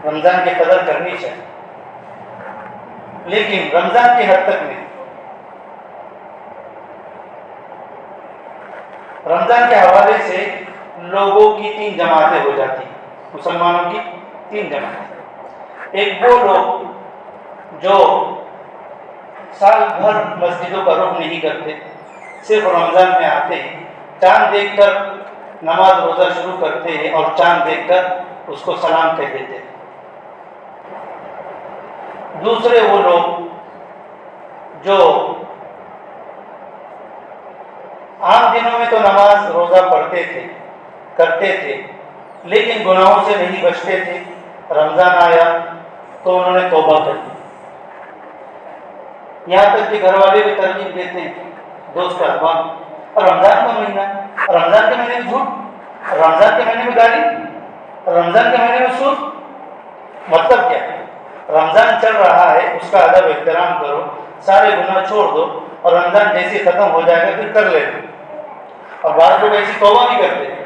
رمضان کی قدر کرنی چاہیے، لیکن رمضان کی حد تک نہیں۔ رمضان کے حوالے سے لوگوں کی 3 جماعتیں ہو جاتی ہیں، مسلمانوں کی 3 جماعتیں۔ ایک وہ لوگ جو سال بھر مسجدوں کا رخ نہیں کرتے، صرف رمضان میں آتے ہیں، چاند دیکھ کر نماز روزہ شروع کرتے ہیں اور چاند دیکھ کر اس کو سلام کہہ دیتے ہیں۔ دوسرے وہ لوگ جو عام دنوں میں تو نماز روزہ پڑھتے تھے، کرتے تھے، لیکن گناہوں سے نہیں بچتے تھے، رمضان آیا تو انہوں نے توبہ کر دی۔ یہاں تک کہ گھر والے بھی ترغیب دیتے ہیں، دوست احباب، اور رمضان کا مہینہ، رمضان کے مہینے میں جھوٹ، رمضان کے مہینے میں گالی، رمضان کے مہینے میں سود۔ مطلب کیا ہے؟ رمضان چل رہا ہے، اس کا ادب احترام کرو، سارے گناہ چھوڑ دو، اور رمضان جیسے ختم ہو جائے گا پھر کر لینا۔ اور بعض لوگ ایسی توبہ بھی کرتے ہیں۔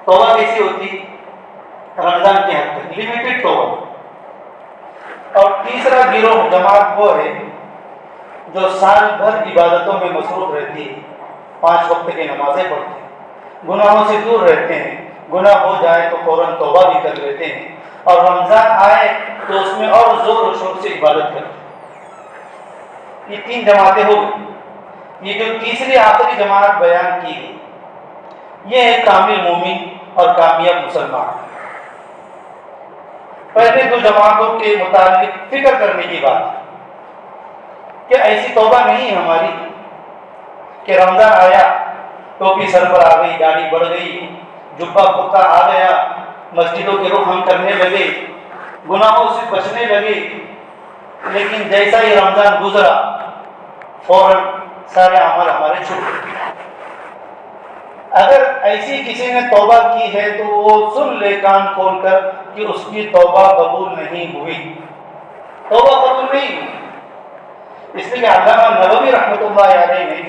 توبہ کیسی ہوتی؟ رمضان کی حد تک، لمیٹڈ توبہ۔ اور تیسرا گروہ جماعت وہ ہے جو سال بھر عبادتوں میں مصروف رہتی ہے، 5 وقت کی نمازیں پڑھتے ہیں، گناہوں سے دور رہتے ہیں، گناہ ہو جائے تو فوراً توبہ بھی کر لیتے ہیں، اور رمضان آئے تو اس میں اور زور و شور سے عبادت کرتے ہیں۔ یہ 3 جماعتیں ہو گئی۔ یہ جو تیسری آخری جماعت بیان کی گئی، یہ ہے کامل مومن اور کامیاب مسلمان۔ پہلے 2 جماعتوں کے متعلق فکر کرنے کی بات ہے کہ ایسی توبہ نہیں ہے ہماری کہ رمضان آیا، ٹوپی سر پر آ گئی، داڑھی بڑھ گئی، جبہ کرتا آ گیا، مسجدوں کے رخ ہم کرنے لگے، گناہوں سے بچنے لگے، لیکن جیسا ہی رمضان گزرا فوراً سارے عمل ہمارے چھوٹ گئے۔ اگر ایسی کسی نے توبہ کی ہے تو وہ سن لے کان کھول کر کہ اس کی توبہ قبول نہیں ہوئی، توبہ قبول نہیں ہوئی۔ اس لیے علامہ نووی رحمۃ اللہ علیہ نے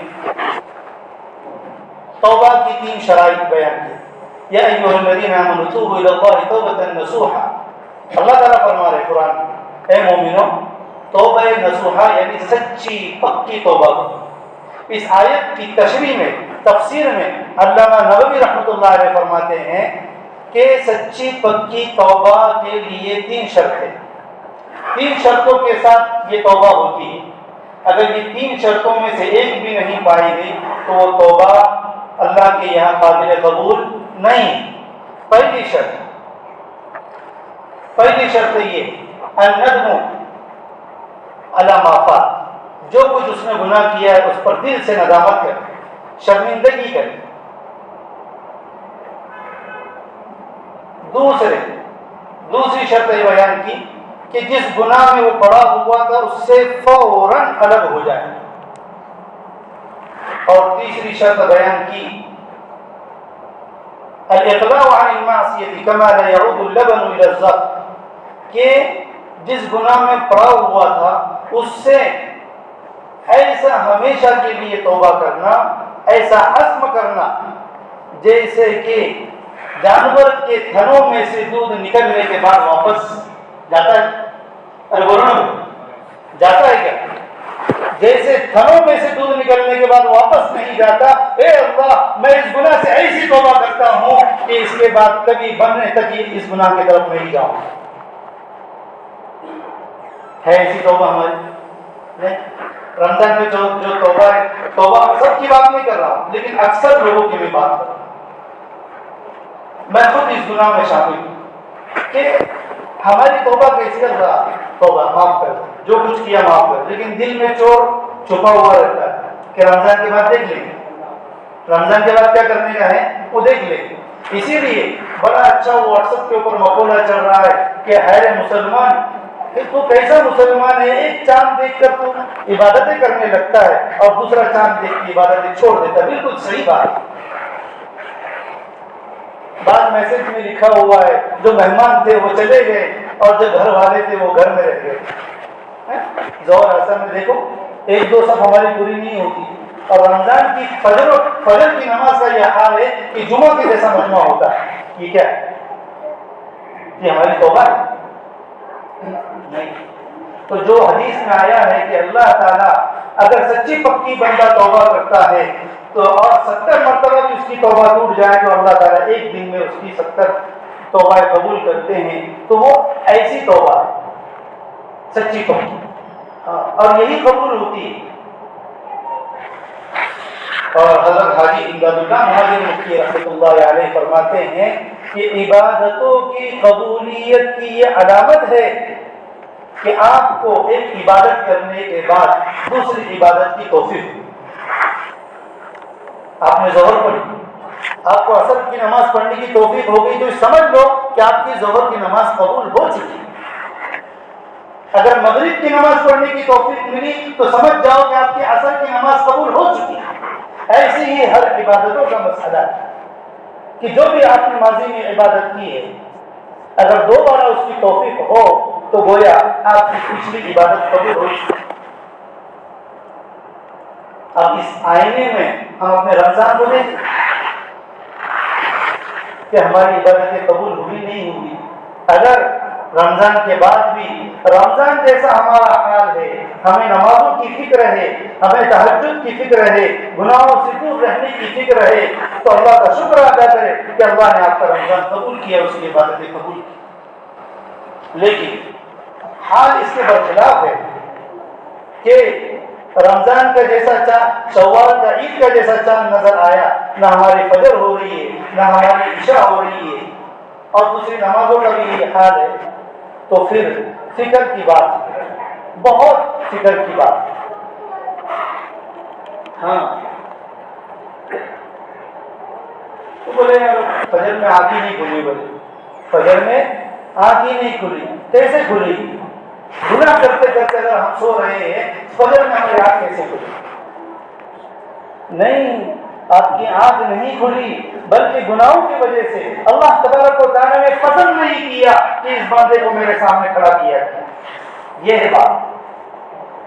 توبہ کی 3 شرائط بیان کی۔ یا ایھا الذین آمنوا توبوا الی اللہ توبۃ نصوحا، اللہ تعالیٰ فرما رہے قرآن میں، اے مومنوں توبہ نصوحا یعنی سچی پکی توبہ۔ اس آیت کی تشریح میں، تفسیر میں علامہ نووی رحمۃ اللہ علیہ فرماتے ہیں کہ سچی پکی توبہ کے لیے 3 شرطیں، 3 شرطوں کے ساتھ یہ توبہ ہوتی ہے۔ اگر یہ 3 شرطوں میں سے ایک بھی نہیں پائی گئی تو وہ توبہ اللہ کے یہاں قابل قبول نہیں۔ پہلی شرط یہ الندم علی ما فات، جو کچھ اس نے گناہ کیا ہے اس پر دل سے ندامت کرے، شرمندگی کرے۔ دوسری شرط یہ بیان کی کہ جس گناہ میں وہ پڑا ہوا تھا اس سے فوراً الگ ہو جائے۔ اور تیسری شرط بیان کی الاقلاع عن المعصیۃ کما لا يعود اللبن الى الزق، کہ جس گناہ میں پڑا ہوا تھا اس سے ایسا ہمیشہ کے لیے توبہ کرنا، ایسا عزم کرنا جیسے کہ جانور کے تھنوں میں سے دودھ نکلنے کے بعد واپس جاتا ہے۔ ارے بولو نا، جاتا ہے کیا؟ جیسے تھنوں میں سے دودھ نکلنے کے بعد واپس نہیں جاتا، اے اللہ میں اس گناہ سے ایسی توبہ کرتا ہوں کہ اس کے بعد کبھی بننے تک اس گناہ کی طرف نہیں جاؤں۔ ہے ایسی توبہ ہماری؟ نہیں۔ رمضان میں جو توبہ ہے، توبہ سب کی بات نہیں کر رہا ہوں، لیکن اکثر لوگوں کی بھی بات کر رہا ہوں۔ میں خود اس گناہ میں شامل ہوں کہ ہماری توبہ کیسی کر رہا ہے؟ توبہ معاف کر، جو کچھ کیا معاف کر، لیکن دل میں چور چھپا ہوا رہتا ہے کہ رمضان کے بعد دیکھ لیں گے، رمضان کے بعد کیا کرنے کا ہے وہ دیکھ لیں گے۔ اسی لیے بڑا اچھا واٹس ایپ کے اوپر مقولہ چل رہا ہے کہ حیر مسلمان، کہ تو کیسا مسلمان ہے، ایک چاند دیکھ کر تو عبادتیں کرنے لگتا ہے اور دوسرا چاند دیکھ کے عبادتیں چھوڑ دیتا ہے۔ بالکل صحیح بات۔ بعض میسج میں لکھا ہوا ہے جو مہمان تھے وہ چلے گئے اور جو گھر والے تھے وہ گھر میں رہ گئے۔ ظہر اثر میں دیکھو 1-2 صف ہماری پوری نہیں ہوتی، اور رمضان کی فجر کی نماز کا یہ حال ہے کہ جمعہ کے جیسا مجمع ہوتا ہے۔ یہ کیا ہے؟ یہ ہماری توبہ ہے؟ نہیں. تو جو حدیث میں آیا ہے کہ اللہ تعالیٰ اگر سچی پکی بندہ توبہ کرتا ہے تو اور 70 مرتبہ بھی اس کی توبہ ٹوٹ جائے تو اللہ تعالیٰ ایک دن میں اس کی 70 توبہ قبول کرتے ہیں. تو وہ ایسی توبہ ہے سچی پکی، اور یہی قبول ہوتی ہے. اور حضرت حاجی امداد اللہ مہاجر مفتی رحمۃ اللہ علیہ فرماتے ہیں کہ عبادتوں کی قبولیت کی یہ علامت ہے کہ آپ کو ایک عبادت کرنے کے بعد دوسری عبادت کی توفیق. آپ نے ظہر پڑھی، آپ کو عصر کی نماز پڑھنے کی توفیق ہو گئی تو سمجھ لو کہ آپ کی ظہر کی نماز قبول ہو چکی. اگر مغرب کی نماز پڑھنے کی توفیق ملی تو سمجھ جاؤ کہ آپ کی عصر کی نماز قبول ہو چکی. ایسے ہی ہر عبادتوں کا مسئلہ ہے کہ جو بھی آپ نے ماضی میں عبادت کی ہے اگر دوبارہ اس کی توفیق ہو تو گویا آپ کی پچھلی عبادت قبول ہو چکی. اب اس آئینے میں ہم اپنے رمضان کو دیکھیں کہ ہماری عبادتیں قبول ہوئی نہیں ہوئی. اگر رمضان کے بعد بھی رمضان جیسا ہمارا حال ہے، ہمیں نمازوں کی فکر ہے، ہمیں تہجد کی فکر ہے، گناہوں سے دور رہنے کی فکر ہے، تو اللہ کا شکر ادا کرے کہ اللہ نے آپ کا رمضان قبول کیا، اس کی عبادتیں قبول کی. لیکن حال اس کے برخلاف ہے کہ رمضان کا جیسا چاند، شوال کا عید کا جیسا چاند نظر آیا، نہ ہماری فجر ہو رہی ہے نہ ہماری عشاء ہو رہی ہے، اور دوسری نمازوں کا بھی یہ حال ہے. تو پھر فکر کی بات، بہت فکر کی بات. ہاں تو بولے یار فجر میں آنکھ ہی نہیں کھلی، بولے فجر میں آنکھ ہی نہیں کھلی. کیسے کھلی؟ گناہ کرتے کرتے اگر ہم سو رہے ہیں فجر میں ہماری آنکھ کیسے کھلی؟ نہیں، آپ کی آنکھ نہیں کھلی بلکہ گناہوں کی وجہ سے اللہ تبارک و تعالیٰ نے پسند نہیں کیا کہ اس بندے کو میرے سامنے کھڑا کیا. یہ ہے بات.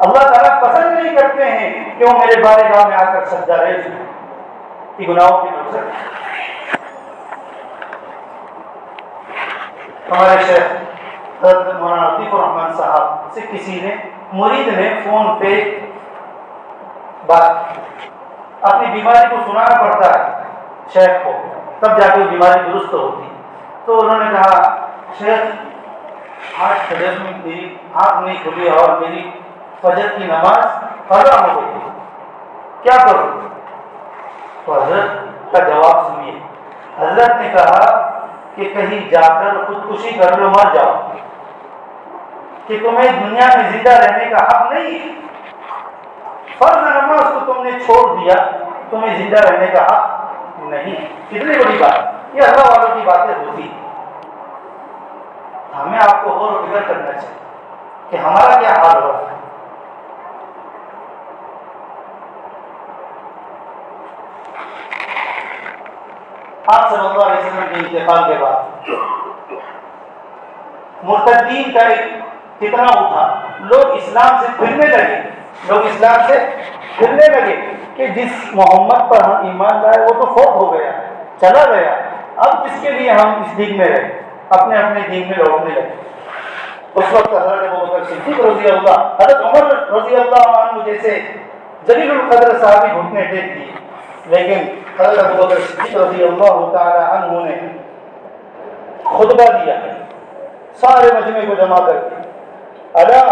اللہ تعالیٰ پسند نہیں کرتے ہیں کہ وہ میرے بارگاہ میں آ کر سجدہ ریز ہو کہ گناہوں کی وجہ سے. ہمارے شیخ حضرت مولانا عطیف الرحمان صاحب سے کسی نے مرید نے فون پہ بات، اپنی بیماری کو سنانا پڑتا ہے شیخ کو تب جا کے بیماری درست ہوتی. تو انہوں نے کہا شیخ آج فجر میں میری آنکھ نہیں کھلی اور میری فجر کی نماز قضا ہو گئی، کیا کروں؟ تو حضرت کا جواب سنیے. حضرت نے کہا کہ کہیں جا کر خودکشی کر لو، مر جاؤ، کہ تمہیں دنیا میں زندہ رہنے کا حق نہیں. فرض نماز کو تم نے چھوڑ دیا، تمہیں زندہ رہنے کا حق نہیں. کتنی بڑی بات. یہ اللہ والوں کی باتیں ہوتی. ہمیں آپ کو غور و فکر کرنا چاہیے کہ ہمارا کیا حال ہو رہا ہے. آپ صلی اللہ علیہ وسلم کے انتقال کے بعد مرتدین کا ایک فتنہ اٹھا. لوگ اسلام سے پھرنے لگے کہ جس محمد پر ہم ایمان لائے وہ تو فوت ہو گیا، چلا گیا، اب کس کے لیے ہم اس دین میں رہے، اپنے اپنے دین میں لوٹنے لگے. اس وقت حضرت ابوبکر صدیق رضی اللہ، حضرت عمر رضی اللہ عنہ جیسے جلیل القدر صحابی گھٹنے ٹیک دیے. لیکن حضرت ابوبکر صدیق رضی اللہ تعالی عنہ نے خطبہ دیا سارے مجمع کو جمع کر کے، الا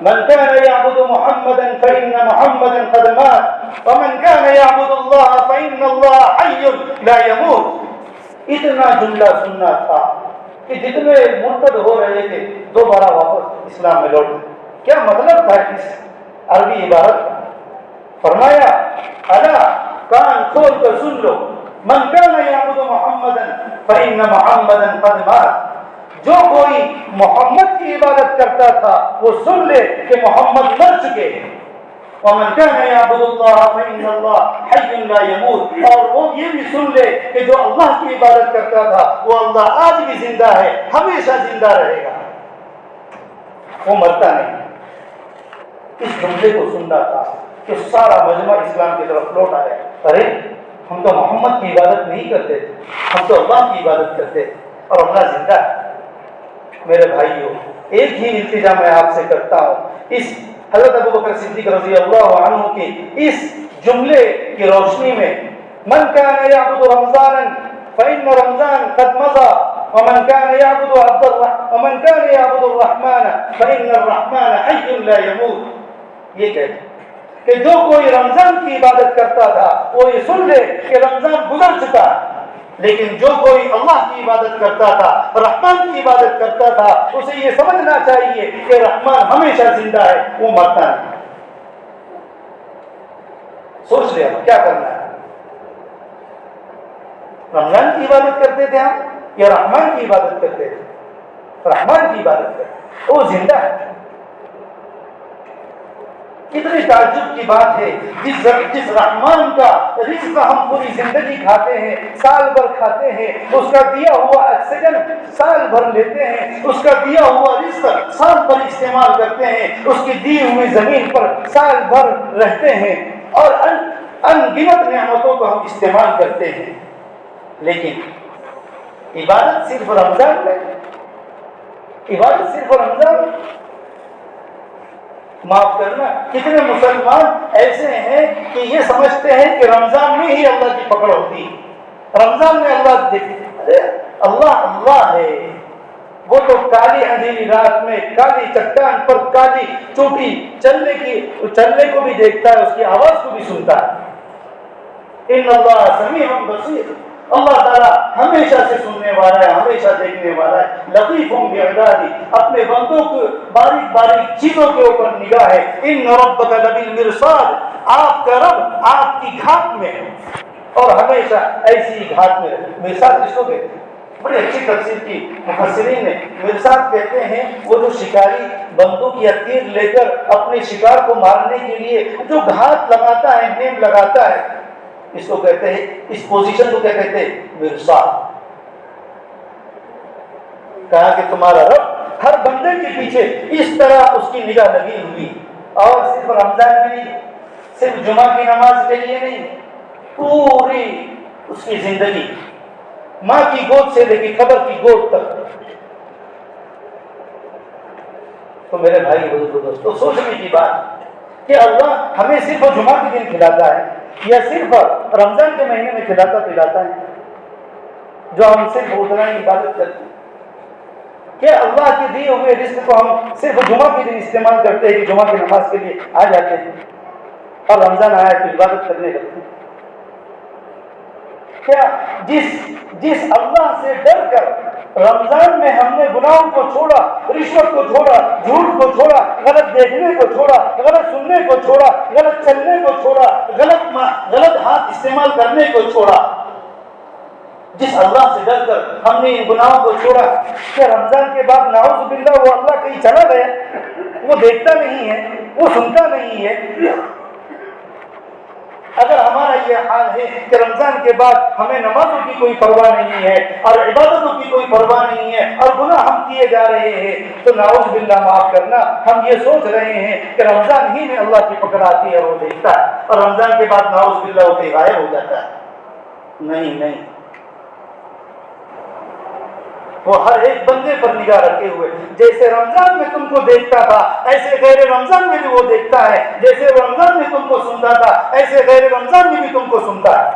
من كان يعبد محمدا فإن محمدا قد مات ومن كان يعبد الله فإن الله حي لا يموت. اتنا جملہ سننا تھا کہ جتنے مرتد ہو رہے تھے دوبارہ واپس اسلام میں لوٹ. کیا مطلب تھا اس عربی عبارت کا؟ فرمایا الا کان کھول کر سن لو، من كان يعبد محمدا فإن محمدا قد مات. جو کوئی محمد کی عبادت کرتا تھا وہ سن لے کہ محمد مر چکے ہیں. ومن كان يعبد الله فإن الله حي لا يموت. اور وہ یہ بھی سن لے کہ جو اللہ کی عبادت کرتا تھا وہ اللہ آج بھی زندہ ہے، ہمیشہ زندہ رہے گا، وہ مرتا نہیں. اس جملے کو سننا تھا کہ سارا مجمع اسلام کی طرف لوٹ آیا. ارے ہم تو محمد کی عبادت نہیں کرتے تھے، ہم تو اللہ کی عبادت کرتے تھے اور اللہ زندہ ہے. میرے بھائیوں، ایک ہی التجا میں آپ سے کرتا ہوں، اس حضرت ابوبکر صدیق رضی اللہ عنہ کی اس جملے کی روشنی میں، من كان يعبد رمضانا فإن رمضان قد مضى ومن كان يعبد الرحمن فإن الرحمن حي لا يموت. یہ کہتے کہ جو کوئی رمضان کی عبادت کرتا تھا وہ یہ سن لے کہ رمضان گزر چکا، لیکن جو کوئی اللہ کی عبادت کرتا تھا، رحمان کی عبادت کرتا تھا، اسے یہ سمجھنا چاہیے کہ رحمان ہمیشہ زندہ ہے، وہ مرتا نہیں. سوچ لیا کیا کرنا ہے؟ رمضان کی عبادت کرتے تھے ہم یا رحمان کی عبادت کرتے تھے؟ رحمان کی عبادت کرتے، وہ زندہ ہے. کتنی تعجب کی بات ہے، جس رحمان کا رزق ہم پوری زندگی کھاتے ہیں، سال بھر کھاتے ہیں، اس کا دیا ہوا آکسیجن سال بھر لیتے ہیں، اس کا دیا ہوا رزق سال بھر استعمال کرتے ہیں، اس کی دی ہوئی زمین پر سال بھر رہتے ہیں، اور ان گنت نعمتوں کو ہم استعمال کرتے ہیں، لیکن عبادت صرف رمضان میں، عبادت صرف رمضان. معاف کرنا، کتنے مسلمان ایسے ہیں کہ یہ سمجھتے ہیں کہ رمضان میں ہی اللہ کی پکڑ ہوتی ہے، رمضان میں اللہ دیکھتے. اللہ اللہ ہے، وہ تو کالی اندھیری رات میں کالی چٹان پر کالی چوٹی چلنے کو بھی دیکھتا ہے، اس کی آواز کو بھی سنتا ہے. ان اللہ سمیع بصیر، اللہ تعالیٰ ہمیشہ سے سننے والا ہے، ہمیشہ دیکھنے والا ہے. لطیف بعبادی، اپنے بندوں کو باریک باریک چیزوں کے اوپر نگاہ ہے. ان ربک لبالمرصاد، آپ کا رب آپ کی گھاٹ میں ہے، اور ہمیشہ ایسی ہی گھاٹ میں ہے. مرصاد کس کو کہتے ہیں؟ بڑی اچھی تفسیر کی مفسرین نے. مرصاد کہتے ہیں وہ جو شکاری بندوق یا تیر لے کر اپنے شکار کو مارنے کے لیے جو گھاٹ لگاتا ہے، نیم لگاتا ہے، اس کو کہتے ہیں، اس پوزیشن کو کیا کہتے ہیں؟ مرصاد. کہا کہ تمہارا رب ہر بندے کے پیچھے اس طرح اس کی نگاہ لگی ہوئی، اور صرف رمضان میں نہیں، صرف جمعہ کی نماز کے لیے نہیں، پوری اس کی زندگی ماں کی گود سے لے کے قبر کی گود تک. تو میرے بھائی دوستو، سوچنے کی بات کہ اللہ ہمیں صرف جمعہ کے دن کھلاتا ہے یا صرف رمضان کے مہینے میں کھلاتا پلاتا ہے جو ہم صرف اتنا ہی عبادت کرتے ہیں؟ کہ اللہ کے دیے ہوئے رزق کو ہم صرف جمعہ کے دن استعمال کرتے ہیں کہ جمعہ کی نماز کے لیے آ جاتے ہیں اور رمضان آیا تو عبادت کرنے لگتے ہیں؟ کیا جس اللہ سے ڈر کر رمضان میں ہم نے گناہوں کو چھوڑا، رشوت کو چھوڑا، جھوٹ کو چھوڑا، غلط دیکھنے کو چھوڑا، غلط سننے کو چھوڑا، غلط چلنے کو چھوڑا، غلط ہاتھ استعمال کرنے کو چھوڑا، جس اللہ سے ڈر کر ہم نے ان گناہوں کو چھوڑا، کیا رمضان کے بعد نعوذ باللہ وہ اللہ کہیں چلا گیا؟ وہ دیکھتا نہیں ہے، وہ سنتا نہیں ہے؟ اگر ہمارا یہ حال ہے کہ رمضان کے بعد ہمیں نمازوں کی کوئی پرواہ نہیں ہے اور عبادتوں کی کوئی پرواہ نہیں ہے اور گناہ ہم کیے جا رہے ہیں، تو نعوذ باللہ معاف کرنا، ہم یہ سوچ رہے ہیں کہ رمضان ہی میں اللہ کی پکڑ آتی ہے اور وہ دیکھتا ہے، اور رمضان کے بعد نعوذ باللہ وہ غائب ہو جاتا ہے. نہیں، وہ ہر ایک بندے پر نگاہ رکھے ہوئے، جیسے رمضان میں تم کو دیکھتا تھا ایسے غیر رمضان میں بھی وہ دیکھتا ہے، جیسے رمضان میں تم کو سنتا تھا ایسے غیر رمضان میں بھی تم کو سنتا ہے.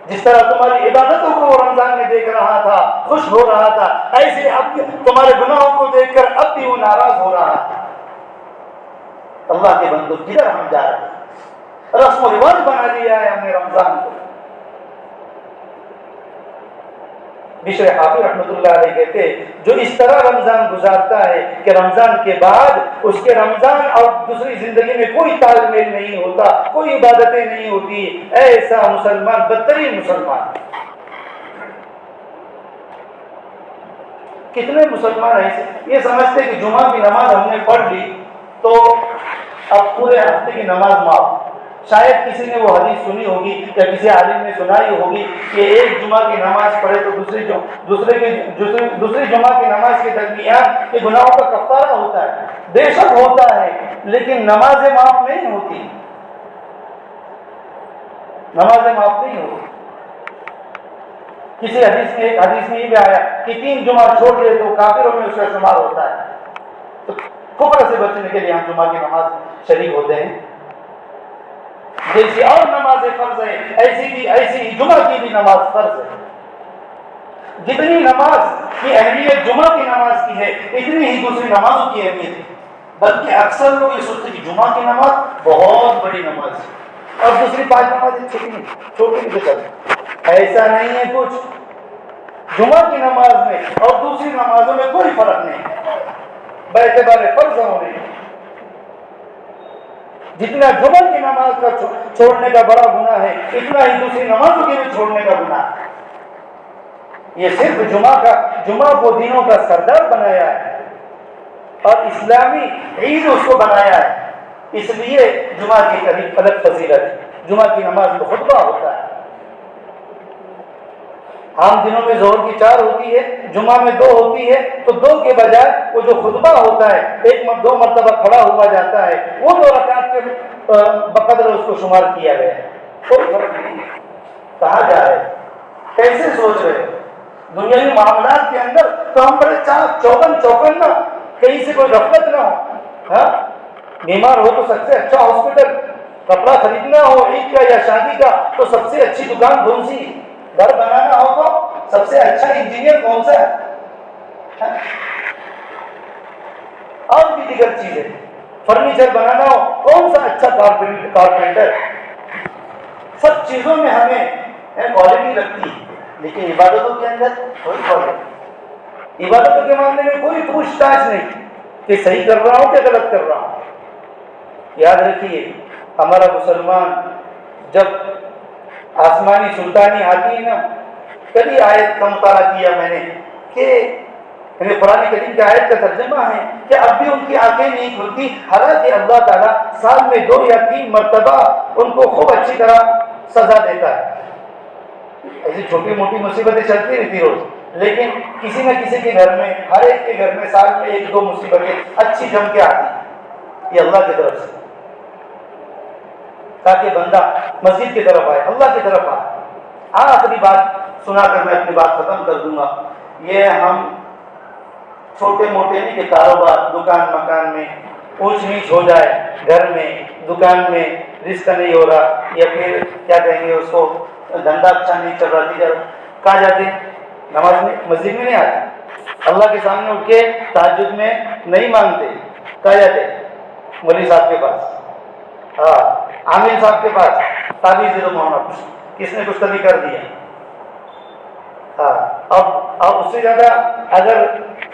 جس طرح تمہاری عبادتوں کو وہ رمضان میں دیکھ رہا تھا، خوش ہو رہا تھا، ایسے اب تمہارے گناہوں کو دیکھ کر اب بھی وہ ناراض ہو رہا ہے. اللہ کے بندو کدھر ہم جا رہے ہیں؟ رسم و رواج بنا لیا ہے ہم نے رمضان کو. بشر حافظ رحمۃ اللہ علیہ کہتے جو اس طرح رمضان گزارتا ہے کہ رمضان کے بعد اس کے رمضان اور دوسری زندگی میں کوئی تال میل نہیں ہوتا، کوئی عبادتیں نہیں ہوتی، ایسا مسلمان بدترین مسلمان. کتنے مسلمان ایسے یہ سمجھتے کہ جمعہ کی نماز ہم نے پڑھ لی تو اب پورے ہفتے کی نماز معاف. شاید کسی نے وہ حدیث سنی ہوگی یا کسی عالم نے سنائی ہوگی کہ ایک جمعہ کی نماز پڑھے تو دوسری جمعہ کی نماز کے درمیان کے گناہوں کا کفارہ ہوتا ہے. بے شک ہوتا ہے، لیکن نمازیں معاف نہیں ہوتی، نمازیں معاف نہیں ہوتی. کسی حدیث میں یہ بھی آیا کہ 3 جمعہ چھوڑ دے تو کافروں میں اس کا شمار ہوتا ہے. تو کفر سے بچنے کے لیے ہم جمعہ کی نماز شریک ہوتے ہیں. جیسی اور نماز فرض ہے ایسی ہی جمعہ کی بھی نماز فرض ہے. جتنی نماز کی اہمیت جمعہ کی نماز کی ہے اتنی ہی دوسری نمازوں کی اہمیت ہے. بلکہ اکثر لوگ یہ سوچتے ہیں کہ جمعہ کی نماز بہت بڑی نماز ہے اور دوسری 5 نمازیں چھوٹی نہیں چلتی. ایسا نہیں ہے کچھ. جمعہ کی نماز میں اور دوسری نمازوں میں کوئی فرق نہیں ہے باعتبار فرض ہونے. جتنا جمعہ کی نماز کا چھوڑنے کا بڑا گناہ ہے اتنا ہی دوسری نمازوں کے بھی چھوڑنے کا گناہ ہے. یہ صرف جمعہ کو دینوں کا سردار بنایا ہے اور اسلامی عید اس کو بنایا ہے. اس لیے جمعہ کی قریب الگ فضیلت ہے. جمعہ کی نماز میں خطبہ ہوتا ہے. عام دنوں میں ظہر کی 4 ہوتی ہے, جمعہ میں 2 ہوتی ہے, تو 2 کے بجائے وہ جو خطبہ ہوتا ہے 2 مرتبہ کھڑا ہوا جاتا ہے, وہ 2 رکعت کے بقدر اس کو شمار کیا گیا ہے. کوئی فرق نہیں. کہاں جا رہے, کیسے سوچ رہے دنیاوی معاملات کے اندر؟ تو ہم بڑے چوکن نہ, کہیں سے کوئی غفلت نہ ہو. ہاں, بیمار ہو تو سب سے اچھا ہاسپٹل, کپڑا خریدنا ہو عید کا یا شادی کا تو سب سے اچھی دکان کون سی, گھر بنانا ہو تو سب سے اچھا انجینئر کون سا ہے, اور بھی دیگر چیزیں, فرنیچر بنانا ہو کون سا اچھا کارپینٹر. سب چیزوں میں ہمیں کوالٹی لگتی ہے, لیکن عبادتوں کے اندر کوئی کوالٹی. عبادتوں کے معاملے میں کوئی پوچھ تاچھ نہیں کہ صحیح کر رہا ہوں کہ غلط کر رہا ہوں. یاد رکھیے, ہمارا مسلمان جب آسمانی سلطانی آتی ہے نا, کبھی آیت کا مطالعہ کیا میں نے کہ قرآن کریم کی آیت کا ترجمہ ہے کہ اب بھی ان کی آنکھیں نہیں کھلتی, حالانکہ اللہ تعالیٰ سال میں 2 یا 3 مرتبہ ان کو خوب اچھی طرح سزا دیتا ہے. ایسی چھوٹی موٹی مصیبتیں چلتی رہتی روز, لیکن کسی نہ کسی کے گھر میں, ہر ایک کے گھر میں سال میں 1-2 مصیبتیں اچھی جم کے آتی ہیں. یہ اللہ کی طرف سے, تاکہ بندہ مسجد کی طرف آئے, اللہ کی طرف آئے. آخری بات سنا کر میں اپنی بات ختم کر دوں گا. یہ ہم چھوٹے موٹے نہیں کہ کاروبار, دکان مکان میں اونچ نیچ ہو جائے, گھر میں دکان میں رزق نہیں ہو رہا, یا پھر کیا کہیں گے اس کو, دھندا اچھا نہیں چل رہا, دیگر کہاں جاتے, نماز میں مسجد میں نہیں آتے, اللہ کے سامنے اٹھ کے تہجد میں نہیں مانگتے, کہاں جاتے, مولوی صاحب کے پاس, ہاں عامل صاحب کے پاس, تعویذ دے دو مولانا, کس نے کچھ کبھی کر دیا. ہاں, اب اس سے زیادہ اگر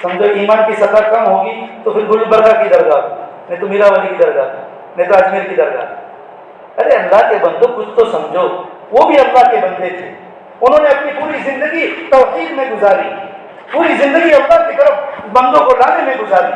سمجھو ایمان کی سطح کم ہوگی تو پھر گلبرگہ کی درگاہ, نہیں تو میرا والی کی درگاہ, نہیں تو اجمیر کی درگاہ. ارے اللہ کے بندو کچھ تو سمجھو, وہ بھی اللہ کے بندے تھے, انہوں نے اپنی پوری زندگی توحید میں گزاری, پوری زندگی اللہ کی طرف بندوں کو لانے میں گزاری.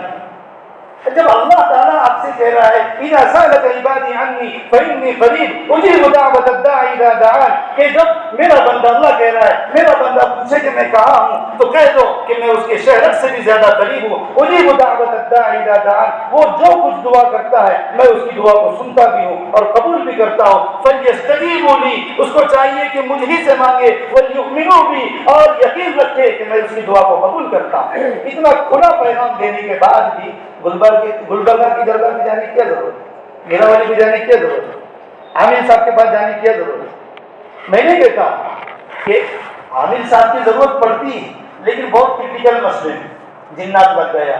جب اللہ تعالیٰ آپ سے کہہ رہا ہے اذا سألك عبادی عنی فإنی قریب اجیب دعوت الداعی اذا دعان, کہ جب میرا بندہ, اللہ کہہ رہا ہے میرا بندہ پوچھے کہ میں کہاں ہوں تو کہہ دو کہ میں اس کے شہرت سے بھی زیادہ قریب ہوں. اجیب دعوت الداعی اذا دعان, وہ جو کچھ دعا کرتا ہے میں اس کی دعا کو سنتا بھی ہوں اور قبول بھی کرتا ہوں. فلیستجیبوا لی, اس کو چاہیے کہ مجھ ہی سے مانگے, ولیؤمنوا بی, اور یقین رکھے کہ میں اس کی دعا کو قبول کرتا ہوں. اتنا کھلا پیغام دینے کے بعد بھی گلبرگہ کی درگاہ میں جانے کی کیا ضرورت ہے, میرا والی میں جانے کی کیا ضرورت ہے, عامل صاحب کے پاس جانے کی کیا ضرورت ہے. میں نہیں کہتا کہ عامل صاحب کی ضرورت پڑتی, لیکن بہت ٹپیکل مسئلے ہیں, جنات لگ گیا,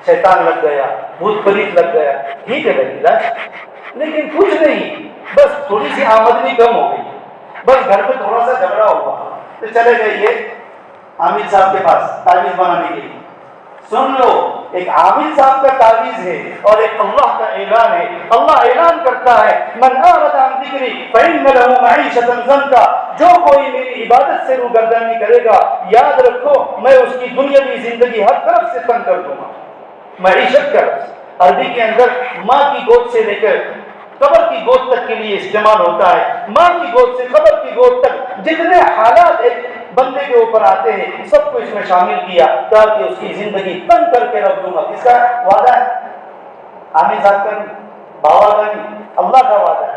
شیطان لگ گیا, بھوت پریت لگ گیا, ٹھیک ہے بھائی علاج, لیکن کچھ نہیں, بس تھوڑی سی آمدنی کم ہو گئی, بس گھر پہ تھوڑا سا جھگڑا ہوا تو چلے گئے یہ عامل صاحب کے پاس تعویذ بنانے کے لیے. سن لو, ایک عامل صاحب کا تعویذ ہے اور ایک اللہ کا اعلان ہے. اللہ اعلان کرتا ہے من اعرض عن ذکری فإن له معیشۃ ضنکا, جو کوئی میری عبادت سے روگردانی کرے گا, یاد رکھو میں اس کی دنیاوی زندگی ہر طرف سے تنگ کر دوں گا. معیشت کا عربی کے اندر ماں کی گود سے لے کر قبر کی گود تک کے لیے استعمال ہوتا ہے. ماں کی گود سے قبر کی گود تک جتنے حالات ایک بندے کے اوپر آتے ہیں سب کو اس میں شامل کیا تاکہ اس کی زندگی تنگ کر کے رکھ دوں گا. کس کا وعدہ ہے؟ عامل صاحب کا نہیں, باوا کا نہیں, اللہ کا وعدہ ہے.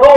2